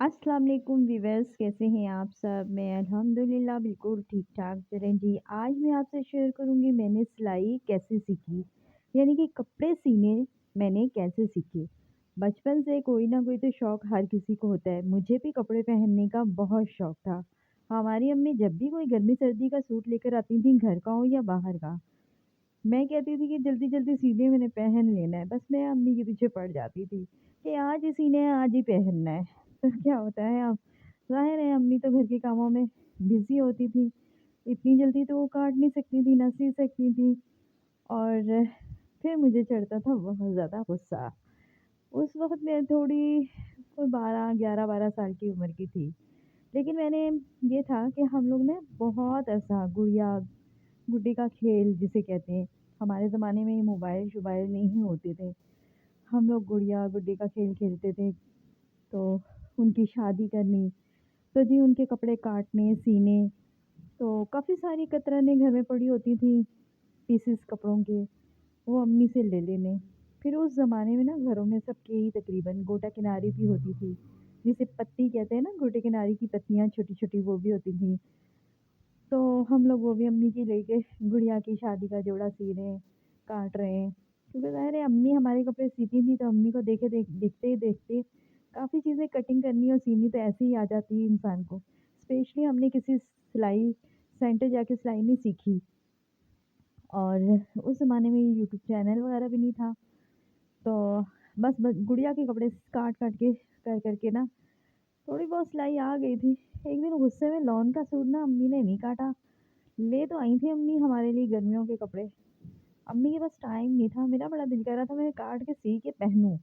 अस्सलाम वालेकुम व्यूअर्स, कैसे हैं आप सब? मैं अल्हम्दुलिल्लाह बिल्कुल ठीक-ठाक। चलें जी, आज मैं आपसे शेयर करूँगी मैंने सिलाई कैसे सीखी, यानी कि कपड़े सीने मैंने कैसे सीखे। बचपन से कोई ना कोई तो शौक हर किसी को होता है, मुझे भी कपड़े पहनने का बहुत शौक था। हमारी अम्मी जब भी कोई गर्मी-सर्दी का सूट लेकर आती थीं, घर का हो या बाहर का, मैं कहती थी कि जल्दी-जल्दी सी दे, मैंने पहन लेना है। बस मैं अम्मी के पीछे पड़ जाती थी कि आज ही सीने हैं, आज ही पहनना है। तो क्या होता है अब, ज़ाहिर है अम्मी तो घर के कामों में बिज़ी होती थी। इतनी जल्दी तो वो काट नहीं सकती थी, ना सी सकती थी। और फिर मुझे चढ़ता था बहुत ज़्यादा गुस्सा। उस वक़्त मैं थोड़ी कोई 11-12 साल की उम्र की थी। लेकिन मैंने ये था कि हम लोग ना बहुत ऐसा गुड़िया गुड्डी का खेल जिसे कहते हैं, हमारे ज़माने में ये मोबाइल-शोबाइल नहीं होते थे। हम लोग गुड़िया गुड्डी का खेल खेलते थे, तो उनकी शादी करनी, तो जी उनके कपड़े काटने, सीने, तो काफ़ी सारी कतरनें घर में पड़ी होती थी, पीसेस कपड़ों के, वो अम्मी से ले लेने। फिर उस ज़माने में ना घरों में सबके ही तकरीबन गोटा किनारी भी होती थी, जिसे पत्ती कहते हैं ना, गोटे किनारी की पत्तियाँ छोटी-छोटी वो भी होती थी। तो हम लोग वो भी अम्मी की लेके गुड़िया की शादी का जोड़ा सी रहे हैं, काट रहे हैं। क्योंकि ज़ाहिर है अम्मी हमारे कपड़े सीती थी, तो अम्मी को देखते ही देखते काफ़ी चीज़ें कटिंग करनी और सीनी तो ऐसे ही आ जाती है इंसान को। स्पेशली हमने किसी सिलाई सेंटर जाके सिलाई नहीं सीखी, और उस ज़माने में यूट्यूब चैनल वगैरह भी नहीं था। तो बस गुड़िया के कपड़े काट-काट के कर के ना थोड़ी बहुत सिलाई आ गई थी। एक दिन गुस्से में लॉन का सूट ना अम्मी ने नहीं काटा। ले तो आई थी अम्मी हमारे लिए गर्मियों के कपड़े। अम्मी के पास टाइम नहीं था, मेरा बड़ा दिल कर रहा था मैं काट के सी के पहनूँ।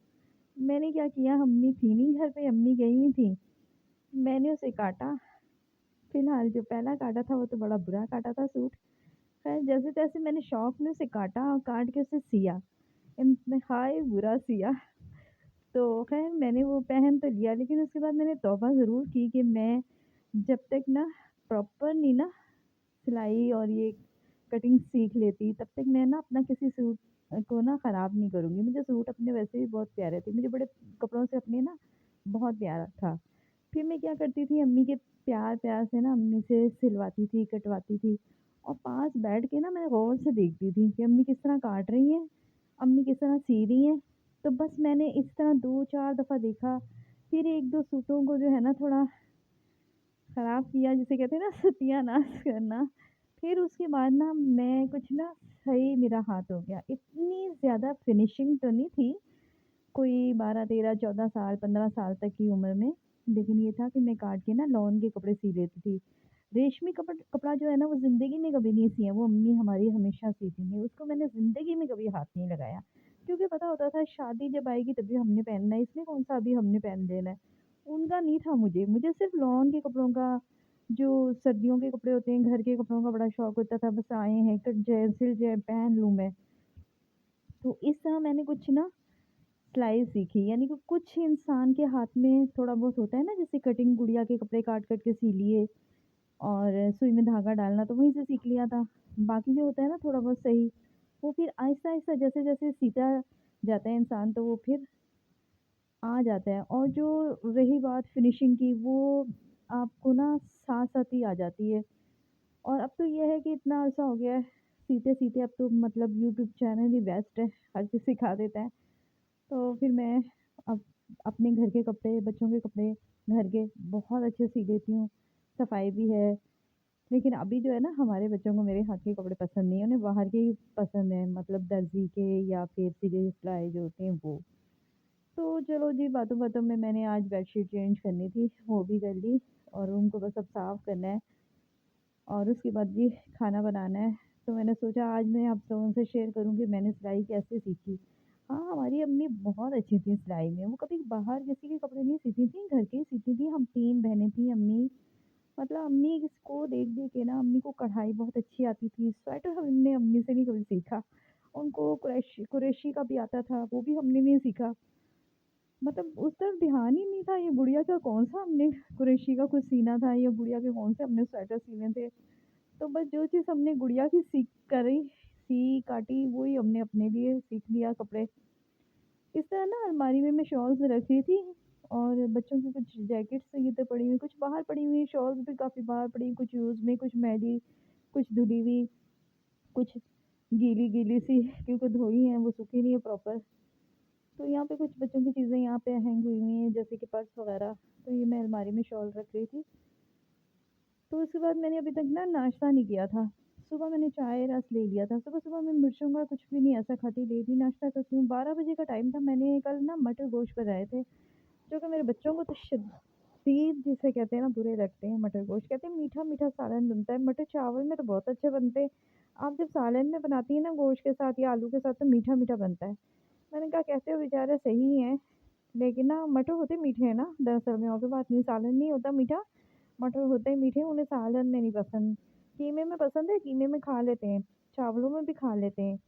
मैंने क्या किया, अम्मी थी नहीं घर पे, अम्मी गई हुई थी। मैंने उसे काटा, फिलहाल जो पहला काटा था वो तो बड़ा बुरा काटा था सूट। खैर जैसे-तैसे मैंने शौक में उसे काटा और काट के उसे सिया। इंतहाई बुरा सिया। तो खैर मैंने वो पहन तो लिया, लेकिन उसके बाद मैंने तौबा ज़रूर की कि मैं जब तक ना प्रॉपर नहीं ना सिलाई और ये कटिंग सीख लेती, तब तक मैं ना अपना किसी सूट को ना ख़राब नहीं करूँगी। मुझे सूट अपने वैसे भी बहुत प्यारे थे, मुझे बड़े कपड़ों से अपने ना बहुत प्यार था। फिर मैं क्या करती थी, अम्मी के प्यार-प्यार से ना अम्मी से सिलवाती थी, कटवाती थी, और पास बैठ के ना मैं गौर से देखती थी कि अम्मी किस तरह काट रही हैं, अम्मी किस तरह सी रही हैं। तो बस मैंने इस तरह 2-4 दफ़ा देखा, फिर 1-2 सूटों को जो है ना थोड़ा खराब किया, जिसे कहते हैं ना सत्यानाश करना। फिर उसके बाद ना मैं कुछ ना सही मेरा हाथ हो गया। इतनी ज़्यादा फिनिशिंग तो नहीं थी, कोई 12, 13, 14 साल, 15 साल तक की उम्र में। लेकिन ये था कि मैं काट के ना लॉन के कपड़े सी लेती थी। रेशमी कपड़ा जो है ना वो ज़िंदगी में कभी नहीं सिया, वो अम्मी हमारी हमेशा सीती थी। उसको मैंने ज़िंदगी में कभी हाथ नहीं लगाया। क्योंकि पता होता था शादी जब आएगी तभी हमने पहनना है, इसलिए कौन-सा अभी हमने पहन लेना है। उनका नहीं था मुझे सिर्फ़ लॉन के कपड़ों का, जो सर्दियों के कपड़े होते हैं, घर के कपड़ों का बड़ा शौक होता था। बस आए हैं, कट जाए, सिल जाए, पहन लूँ मैं। तो इस तरह मैंने कुछ ना सिलाई सीखी, यानी कि कुछ इंसान के हाथ में थोड़ा बहुत होता है ना, जैसे कटिंग गुड़िया के कपड़े काट-काट के सी लिए, और सुई में धागा डालना तो वहीं से सीख लिया था। बाकी जो होता है ना थोड़ा बहुत सही, वो फिर आहिस्ता-आहिस्ता जैसे-जैसे सीखता जाता है इंसान, तो वो फिर आ जाता है। और जो रही बात फिनिशिंग की, वो आपको ना साथ-साथ ही आ जाती है। और अब तो ये है कि इतना अरसा हो गया है, सीते-सीते अब तो मतलब यूट्यूब चैनल ही बेस्ट है, हर चीज़ सिखा देता है। तो फिर मैं अब अपने घर के कपड़े, बच्चों के कपड़े, घर के बहुत अच्छे सी लेती हूँ, सफाई भी है। लेकिन अभी जो है ना हमारे बच्चों को मेरे हाथ के कपड़े पसंद नहीं है, उन्हें बाहर के ही पसंद हैं, मतलब दर्जी के या फिर सीधे सिलाई जो होते हैं वो। तो चलो जी, बातों-बातों में मैंने आज बेडशीट चेंज करनी थी, वो भी कर ली, और रूम को बस अब साफ़ करना है, और उसके बाद जी खाना बनाना है। तो मैंने सोचा आज मैं आप लोगों से शेयर करूँ कि मैंने सिलाई कैसे सीखी। हाँ, हमारी अम्मी बहुत अच्छी थी सिलाई में, वो कभी बाहर किसी के कपड़े नहीं सीती थीं, घर के ही सीती थीं। हम 3 बहनें थीं, अम्मी मतलब अम्मी को देख-देख के ना अम्मी को कढ़ाई बहुत अच्छी आती थी। स्वेटर हमने अम्मी से नहीं कभी सीखा। उनको कुरैशी का भी आता था, वो भी हमने नहीं सीखा। मतलब उस तरफ ध्यान ही नहीं था, ये गुड़िया का कौन-सा हमने कुरैशी का कुछ सीना था, या गुड़िया के कौन से हमने स्वेटर सीने थे। तो बस जो चीज़ हमने गुड़िया की सीख करी, सी काटी, वही हमने अपने लिए सीख लिया कपड़े। इस तरह ना अलमारी में मैं शॉल्स रखी थी, और बच्चों की कुछ जैकेट्स ये तो पड़ी हुई, कुछ बाहर पड़ी हुई, शॉल्स भी काफ़ी बाहर पड़ी हुई, कुछ यूज़ में, कुछ मैली, कुछ धुली हुई, कुछ गीली-गीली सी क्योंकि धोई हैं, वो सूखी नहीं है प्रॉपर। तो यहाँ पे कुछ बच्चों की चीज़ें यहाँ पे हैंग हुई हुई हैं, जैसे कि पर्स वग़ैरह। तो ये मैं अलमारी में शॉल रख रही थी। तो उसके बाद मैंने अभी तक ना नाश्ता नहीं किया था। सुबह मैंने चाय रस ले लिया था। सुबह-सुबह मैं मिर्चों का कुछ भी नहीं ऐसा खाती, डेली नाश्ता करती हूँ। 12 बजे का टाइम था, मैंने कल ना मटर गोश्त बनाए थे, जो कि मेरे बच्चों को तो शदीद जिसे कहते हैं ना बुरे लगते हैं मटर गोश्त। कहते हैं मीठा-मीठा सालन बनता है, मटर चावल में तो बहुत अच्छे बनते हैं। आप जब सालन में बनाती हैं ना गोश्त के साथ या आलू के साथ तो मीठा-मीठा बनता है। मैंने कहा कहते हो बेचारे सही हैं, लेकिन ना मटर होते मीठे हैं ना दरअसल में, और कोई बात नहीं, सालन नहीं होता मीठा, मटर होते हैं मीठे, उन्हें सालन में नहीं पसंद। कीमे में पसंद है, कीमे में खा लेते हैं, चावलों में भी खा लेते हैं।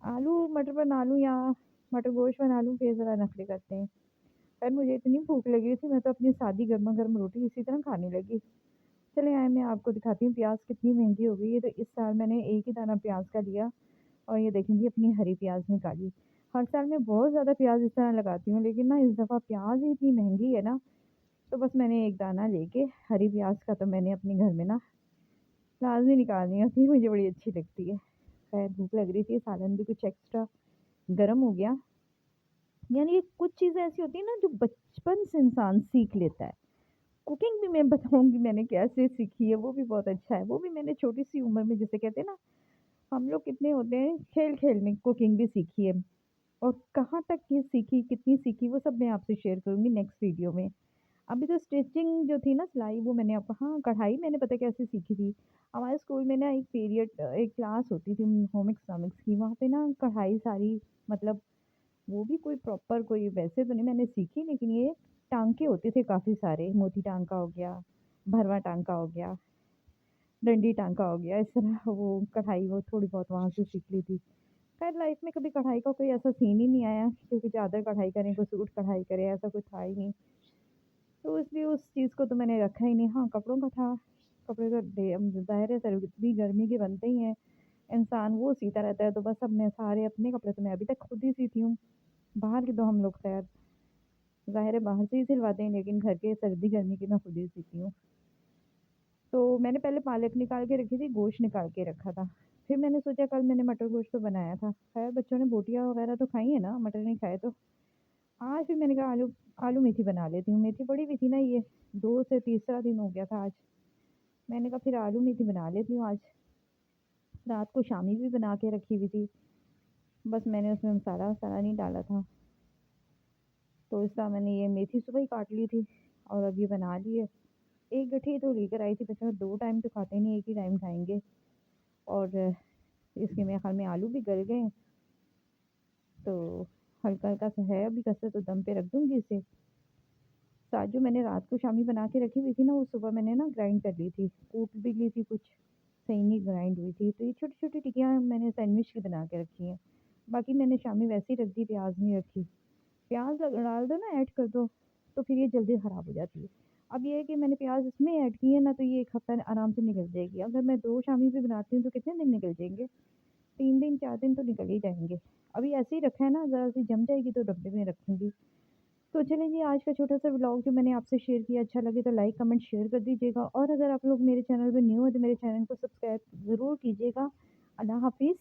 आलू मटर बना लूँ या मटर गोश्त बना लूँ फिर ज़रा नखरे करते हैं। खैर मुझे इतनी भूख लगी थी, मैं तो अपनी सादी गरमा-गरम रोटी इसी तरह खाने लगी। चलें आइए मैं आपको दिखाती हूँ प्याज़ कितनी महँगी हो गई है। तो इस साल मैंने एक ही दाना प्याज़ का लिया और ये देखें जी अपनी हरी प्याज़ निकाली। हर साल मैं बहुत ज़्यादा प्याज़ इस तरह लगाती हूँ, लेकिन ना इस दफ़ा प्याज़ ही इतनी महँगी है ना, तो बस मैंने एक दाना लेके हरी प्याज़ का तो मैंने अपने घर में ना लाज़मी निकालनी होती है, मुझे बड़ी अच्छी लगती है। खैर भूख लग रही थी, सालन भी कुछ एक्स्ट्रा गरम हो गया। यानी कि कुछ चीज़ें ऐसी होती हैं ना जो बचपन से इंसान सीख लेता है। कुकिंग भी मैं बताऊँगी मैंने कैसे सीखी है, वो भी बहुत अच्छा है। वो भी मैंने छोटी-सी उम्र में, जिसे कहते हैं ना, हम लोग कितने होते हैं खेल-खेल में कुकिंग भी सीखी है। और कहाँ तक ये सीखी, कितनी सीखी, वो सब मैं आपसे शेयर करूँगी नेक्स्ट वीडियो में। अभी तो स्टिचिंग जो थी ना, सिलाई, वो मैंने आप हाँ, कढ़ाई मैंने पता है कैसे सीखी थी। हमारे स्कूल में ना एक पीरियड एक क्लास होती थी होम इकोनॉमिक्स की, वहाँ पे ना कढ़ाई सारी, मतलब वो भी कोई प्रॉपर कोई वैसे तो नहीं मैंने सीखी, लेकिन ये टाँके होते थे काफ़ी सारे, मोती टाँका हो गया, भरवा टाँका हो गया, डंडी टाँका हो गया, इस तरह वो कढ़ाई वो थोड़ी बहुत वहाँ से सीख ली थी। खैर लाइफ में कभी कढ़ाई का कोई ऐसा सीन ही नहीं आया, क्योंकि ज़्यादा कढ़ाई करें, कोई सूट कढ़ाई करे, ऐसा कुछ था ही नहीं। तो इसलिए उस चीज़ को तो मैंने रखा ही नहीं। हाँ, कपड़ों का था, कपड़े तो ज़ाहिर है सर इतनी गर्मी के बनते ही हैं, इंसान वो सीता रहता है, तो बस अब मैं सारे अपने कपड़े तो मैं अभी तक खुद ही सीती हूँ। बाहर के तो हम लोग खैर ज़ाहिर है बाहर से ही सिलवाते हैं, लेकिन घर के सर्दी-गर्मी के मैं खुद ही सीती हूँ। तो मैंने पहले पालक निकाल के रखी थी, गोश्त निकाल के रखा था। फिर मैंने सोचा कल मैंने मटर गोश्त तो बनाया था। खैर बच्चों ने बोटियाँ वग़ैरह तो खाई हैं ना, मटर नहीं खाए तो। आज फिर मैंने कहा आलू आलू मेथी बना लेती हूँ। मेथी पड़ी हुई थी ना, ये 2 से तीसरा दिन हो गया था आज। मैंने कहा फिर आलू मेथी बना लेती हूँ आज। रात को शामी भी बना के रखी हुई थी। बस मैंने उसमें मसाला-वसाला नहीं डाला था। तो इस तरह मैंने ये मेथी सुबह ही काट ली थी और अब ये बना ली है। 1 गठरी तो लेकर आई थी, बच्चे 2 टाइम तो खाते नहीं, 1 ही टाइम खाएँगे। और इसके मेरे ख़्याल में आलू भी गल गए हैं, तो हल्का-हल्का सा है अभी कसा, तो दम पे रख दूँगी इसे। साथ जो मैंने रात को शामी बना के रखी हुई थी ना, वो सुबह मैंने ना ग्राइंड कर ली थी, कूट भी ली थी कुछ, सही नहीं ग्राइंड हुई थी। तो ये छोटी-छोटी टिक्कियाँ मैंने सैंडविच की बना के रखी हैं। बाकी मैंने शामी वैसे ही रख दी, प्याज़ नहीं रखी। प्याज़ डाल दो ना, ऐड कर दो, तो फिर ये जल्दी ख़राब हो जाती है। अब ये है कि मैंने प्याज़ इसमें ऐड की है ना, तो ये 1 हफ़्ता आराम से निकल जाएगी। अगर मैं 2 शामी भी बनाती हूँ तो कितने दिन निकल जाएँगे? 3 दिन 4 दिन तो निकल ही जाएँगे। अभी ऐसे ही रखा है ना, ज़रा-सी जम जाएगी तो डब्बे में रखूँगी। तो चलिए जी, आज का छोटा-सा व्लॉग जो मैंने आपसे शेयर किया अच्छा लगे तो लाइक, कमेंट, शेयर कर दीजिएगा, और अगर आप लोग मेरे चैनल पे न्यू हो तो मेरे चैनल को सब्सक्राइब ज़रूर कीजिएगा। अल्लाह हाफ़िज़।